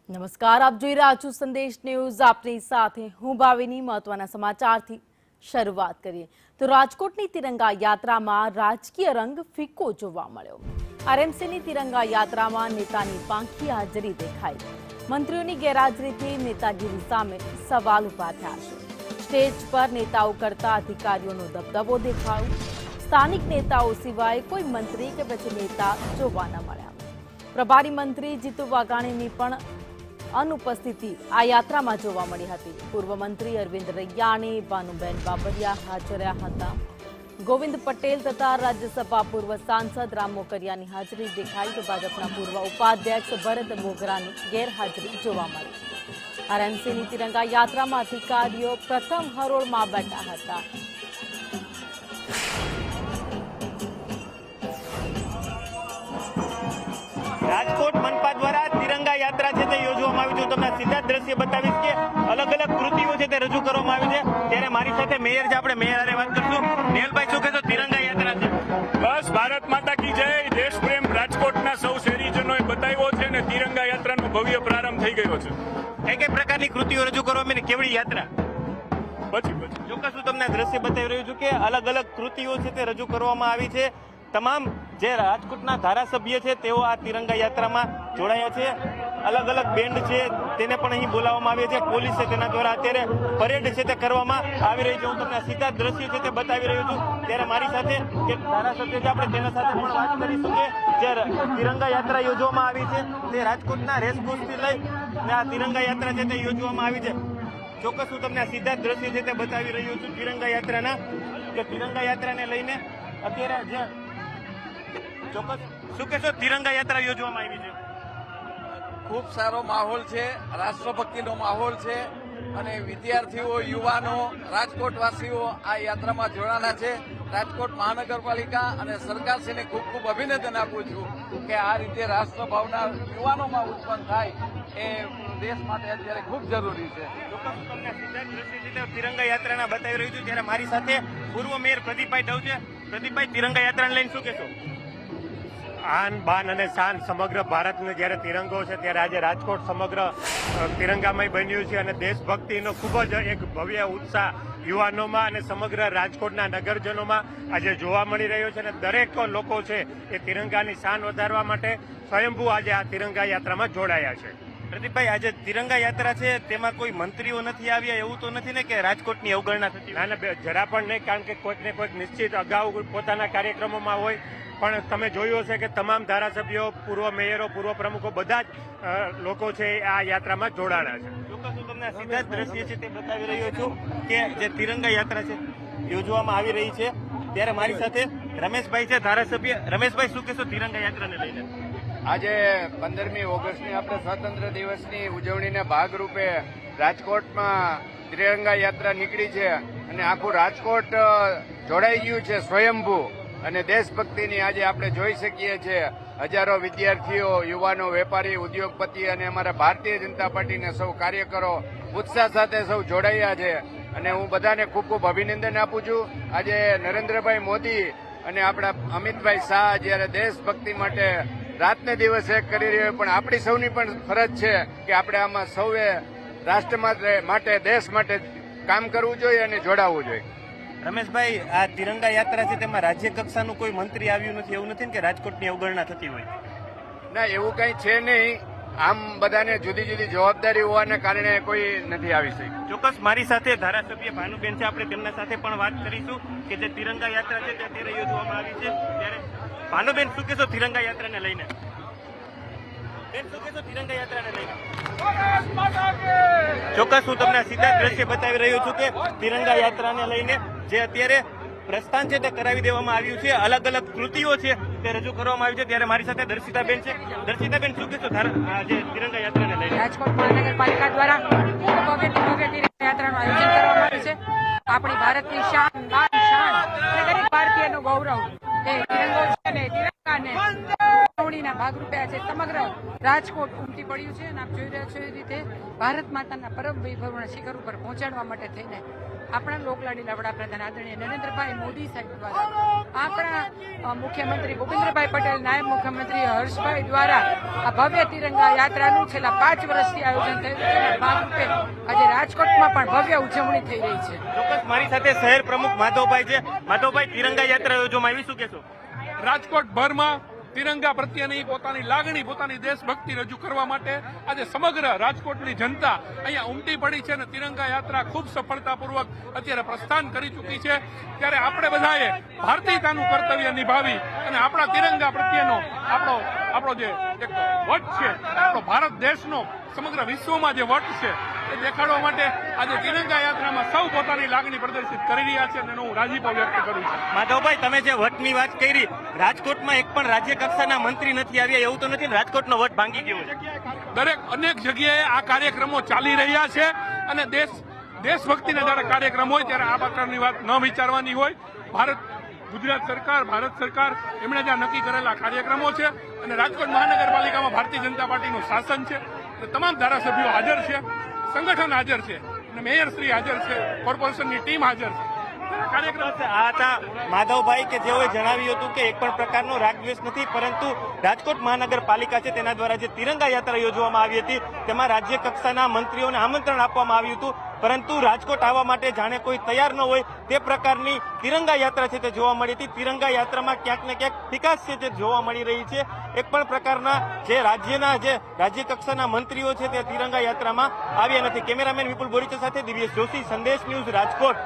નમસ્કાર, આપ જોઈ રહ્યા છો સંદેશ ન્યૂઝ. આપની સાથે હું ભાવિની. મહત્વના સમાચારથી શરૂઆત કરીએ તો રાજકોટની તિરંગા યાત્રામાં રાજકીય રંગ ફીકો જોવા મળ્યો. આરએમસીની તિરંગા યાત્રામાં નેતાની પાંખી હાજરી દેખાઈ. મંત્રીઓની ગેરહાજરીથી નેતાગીરી સામે સવાલ ઉભા થયા છે. સ્ટેજ પર નેતાઓ કરતા અધિકારીઓનો દબદબો દેખાયો. સ્થાનિક નેતાઓ સિવાય કોઈ મંત્રી કે પછી નેતા જોવા ન મળ્યા. પ્રભારી મંત્રી જીતુ વાઘાણીની પણ અનુપસ્થિતિ આ યાત્રામાં જોવા મળી હતી. પૂર્વ મંત્રી અરવિંદ રૈયાણી, ભાનુબેન બાબરિયા હાજર રહ્યા હતા. ગોવિંદ પટેલ તથા રાજ્યસભા પૂર્વ સાંસદ રામ મોકરિયાની હાજરી દેખાઈ તો ભાજપના પૂર્વ ઉપાધ્યક્ષ ભરત બોગરાની ગેરહાજરી જોવા મળી. આરએમસીની તિરંગા યાત્રામાં અધિકારીઓ પ્રથમ હરોળમાં બેઠા હતા. રાજકોટ મનપા દ્વારા તિરંગા યાત્રા છે તે યોજવામાં આવી છે. તમને સીધા દ્રશ્ય બતાવીશ કે અલગ અલગ કૃતિઓ છે તે રજૂ કરવામાં આવી છે. ત્યારે મારી સાથે મેયર છે, આપણે મેયર હારે વાત કરશું. નેહલભાઈ, શું કહેશો? તિરંગા યાત્રા છે, બસ ભારત માતા કી જય. દેશ પ્રેમ રાજકોટના સૌ શહેરીજનોએ બતાવ્યો છે અને તિરંગા યાત્રાનો ભવ્ય પ્રારંભ થઈ ગયો છે. કઈ પ્રકારની કૃતિઓ રજૂ કરવામાં આવી, કેવડી યાત્રા? પછી ચોક્કસ હું તમને દ્રશ્ય બતાવી રહ્યું છું કે અલગ અલગ કૃતિઓ છે તે રજૂ કરવામાં આવી છે. તમામ જે રાજકોટના ધારાસભ્ય છે તેઓ આ તિરંગા યાત્રામાં જોડાયા છે. અલગ અલગ બેન્ડ છે તેને પણ અહીં બોલાવવામાં આવી છે. પોલીસ છે તેના દ્વારા અત્યારે પરેડ છે તે કરવામાં આવી રહી છે. હું તમને સીધા દ્રશ્ય છે તે બતાવી રહ્યો છું. ત્યારે મારી સાથે એક ધારાસભ્ય છે, આપણે તેના સાથે પણ વાત કરીશું કે જે તિરંગા યાત્રા યોજવામાં આવી છે તે રાજકોટના રેસકોર્સથી લઈ આ તિરંગા યાત્રા છે તે યોજવામાં આવી છે. ચોક્કસ હું તમને સીધા દ્રશ્ય છે તે બતાવી રહ્યો છું તિરંગા યાત્રાના, કે તિરંગા યાત્રાને લઈને અત્યારે જે ચોક્કસ શું કહેશો? તિરંગા યાત્રા યોજવામાં આવી છે, ખૂબ સારો માહોલ છે, રાષ્ટ્રભક્તિનો માહોલ છે અને વિદ્યાર્થીઓ, યુવાનો, રાજકોટવાસીઓ આ યાત્રામાં જોડાના છે. રાજકોટ મહાનગરપાલિકા અને સરકારશ્રીને ખૂબ ખૂબ અભિનંદન આપું છું કે આ રીતે રાષ્ટ્રભાવના યુવાનોમાં ઉત્પન્ન થાય એ દેશ માટે અત્યારે ખૂબ જરૂરી છે. ચોક્કસ તમને સીધા દ્રશ્ય તિરંગા યાત્રાના બતાવી રહ્યું છું. ત્યારે મારી સાથે પૂર્વ મેયર પ્રદીપભાઈ ડવ છે. પ્રદીપભાઈ, તિરંગા યાત્રાને લઈને શું કહેશો? આન બાન અને શાન સમગ્ર ભારતનો જ્યારે તિરંગો છે ત્યારે આજે રાજકોટ સમગ્ર તિરંગામય બન્યું છે અને દેશભક્તિનો ખૂબ જ એક ભવ્ય ઉત્સાહ યુવાનોમાં અને સમગ્ર રાજકોટના નગરજનોમાં આજે જોવા મળી રહ્યો છે. અને દરેક લોકો છે એ તિરંગાની શાન વધારવા માટે સ્વયંભૂ આજે આ તિરંગા યાત્રામાં જોડાયા છે. પ્રદીપભાઈ, આજે તિરંગા યાત્રા છે તેમાં કોઈ મંત્રીઓ નથી આવ્યા એવું તો નથી ને કે રાજકોટની અવગણના થતી? ના, જરા પણ નહીં, કારણ કે કોઈક ને કોઈક નિશ્ચિત અગાઉ પોતાના કાર્યક્રમોમાં હોય. પણ તમે જોયું હશે કે તમામ ધારાસભ્યો, પૂર્વ મેયરો, પૂર્વ પ્રમુખો બધા જ લોકો છે આ યાત્રામાં જોડાણા છે. ચોક્કસ હું તમને સીધા જ દ્રશ્ય છે તે બતાવી રહ્યો છું કે જે તિરંગા યાત્રા છે યોજવામાં આવી રહી છે. ત્યારે મારી સાથે રમેશભાઈ છે, ધારાસભ્ય. રમેશભાઈ, શું કહેશો તિરંગા યાત્રાને લઈને? આજે 15મી ઓગસ્ટની આપણે સ્વાતંત્ર્ય દિવસની ઉજવણીના ભાગરૂપે રાજકોટમાં તિરંગા યાત્રા નીકળી છે અને આખું રાજકોટ જોડાઈ ગયું છે સ્વયંભૂ. અને દેશભક્તિની આજે આપણે જોઈ શકીએ છીએ હજારો વિદ્યાર્થીઓ, યુવાનો, વેપારી, ઉદ્યોગપતિ અને અમારા ભારતીય જનતા પાર્ટીના સૌ કાર્યકરો ઉત્સાહ સાથે સૌ જોડાયા છે. અને હું બધાને ખૂબ ખૂબ અભિનંદન આપું છું. આજે નરેન્દ્રભાઈ મોદી અને આપણા અમિતભાઈ શાહ જ્યારે દેશભક્તિ માટે રાતને દિવસ એક કરી રહ્યો, પણ આપણી સૌની પણ ફરજ છે કે આપણે આમાં સૌએ રાષ્ટ્ર માટે, દેશ માટે કામ કરવું જોઈએ અને જોડાવવું જોઈએ. રમેશભાઈ, આ તિરંગા યાત્રા છે તેમાં રાજ્ય કક્ષાનું કોઈ મંત્રી આવ્યું નથી, એવું નથી ને કે રાજકોટની અવગણના થતી હોય? ના, એવું કંઈ છે નહીં. આમ બધાને જુદી જુદી જવાબદારી હોવાને કારણે કોઈ નથી આવી શક્યું. ચોક્કસ મારી સાથે ધારાસભ્ય ભાનુબેન છે, આપણે તેમના સાથે પણ વાત કરીશું કે જે તિરંગા યાત્રા છે તે અત્યારે યોજવામાં આવી છે. ત્યારે ભાનુબેન, શું કહેશો તિરંગા યાત્રાને લઈને? બેન, શું કહેશો તિરંગા યાત્રાને લઈને? ચોક્કસ હું તમને સીધા દ્રશ્ય બતાવી રહ્યો છું કે તિરંગા યાત્રાને લઈને જે અત્યારે પ્રસ્થાન છે તે કરાવી દેવામાં આવ્યું છે. અલગ અલગ કૃતિઓ છે તે રજૂ કરવામાં આવી છે. ત્યારે મારી સાથે દર્શિતાબેન છે. દર્શિતાબેન, શું કહેશો જે તિરંગા યાત્રાને લઈને? રાજકોટ મહાનગરપાલિકા દ્વારા ભવ્ય તિરંગા યાત્રાનું આયોજન કરવામાં આવ્યું છે. આપણી ભારતની શાન, બાન, શાન અને દરેક ભારતીયનું ગૌરવ એ તિરંગો છે ને તિરંગાને ઉજવણીના ભાગરૂપે આજે સમગ્ર રાજકોટ ઉમટી પડ્યું છે. અને આપ જોઈ રહ્યા છો એ રીતે ભારત માતાના પરમ વૈભવના શિખર ઉપર પહોંચાડવા માટે થઈને આપણા લોકલાડીલા વડાપ્રધાન આદરણીય નરેન્દ્રભાઈ મોદી સાહેબ દ્વારા, આપણા મુખ્યમંત્રી ભૂપેન્દ્રભાઈ પટેલ, નાયબ મુખ્યમંત્રી હર્ષભાઈ દ્વારા આ ભવ્ય તિરંગા યાત્રાનું છેલ્લા 5 વર્ષથી આયોજન થયું છે અને ભાગરૂપે આજે રાજકોટમાં પણ ભવ્ય ઉજવણી થઈ રહી છે. ચોક્કસ મારી સાથે શહેર પ્રમુખ માધવભાઈ છે. માધવભાઈ, તિરંગા યાત્રા યોજવામાં આવી, શું કહેશો? રાજકોટ ભરમાં તિરંગા પ્રત્યેની પોતાની લાગણી, પોતાની દેશભક્તિ રજૂ કરવા માટે આજે સમગ્ર રાજકોટની જનતા અહીંયા ઉમટી પડી છે અને તિરંગા યાત્રા ખૂબ સફળતાપૂર્વક અત્યારે પ્રસ્થાન કરી ચૂકી છે. ત્યારે આપણે બધાએ ભારતીયતાનું કર્તવ્ય નિભાવી અને આપણા તિરંગા પ્રત્યેનો આપણો જે એક વટ છે, આપણો ભારત દેશનો સમગ્ર વિશ્વમાં જે વટ છે એ દેખાડવા માટે આજે તિરંગા યાત્રામાં સૌ પોતાની લાગણી પ્રદર્શિત કરી રહ્યા છે અને એનો હું રાજીપો વ્યક્ત કરું છું. માધવભાઈ, તમે જે વટની વાત કરી, રાજકોટમાં એક પણ રાજ્ય કક્ષાના મંત્રી નથી આવ્યા, એવું તો નથી ને? રાજકોટનો વટ ભાંગી ગયો છે. દરેક અનેક જગ્યાએ આ કાર્યક્રમો ચાલી રહ્યા છે અને દેશભક્તિના જ્યારે કાર્યક્રમ હોય ત્યારે આ પ્રકારની વાત ન વિચારવાની હોય. ગુજરાત સરકાર, ભારત સરકાર એમણે જ્યાં નક્કી કરેલા કાર્યક્રમો છે અને રાજકોટ મહાનગરપાલિકામાં ભારતીય જનતા પાર્ટીનું શાસન છે અને તમામ ધારાસભ્યો હાજર છે, સંગઠન હાજર છે અને મેયરશ્રી હાજર છે, કોર્પોરેશનની ટીમ હાજર છે. આ હતા માધવભાઈ કે જેઓએ જણાવ્યું હતું કે એક પણ પ્રકારનો રાગદ્વેષ નથી, પરંતુ રાજકોટ મહાનગરપાલિકા છે તેના દ્વારા જે તિરંગા યાત્રા યોજવામાં આવી હતી તેમાં રાજ્ય કક્ષાના મંત્રીઓને આમંત્રણ આપવામાં આવ્યું હતું, પરંતુ રાજકોટ આવવા માટે જાણે કોઈ તૈયાર ન હોય તે પ્રકારની તિરંગા યાત્રા છે તે જોવા મળી હતી. તિરંગા યાત્રામાં ક્યાંક ને ક્યાંક ફિકાસ છે તે જોવા મળી રહી છે. એક પણ પ્રકારના જે રાજ્ય કક્ષાના મંત્રીઓ છે તે તિરંગા યાત્રામાં આવ્યા નથી. કેમેરામેન વિપુલ બોરીચા સાથે દિવ્યેશ જોશી, સંદેશ ન્યૂઝ, રાજકોટ.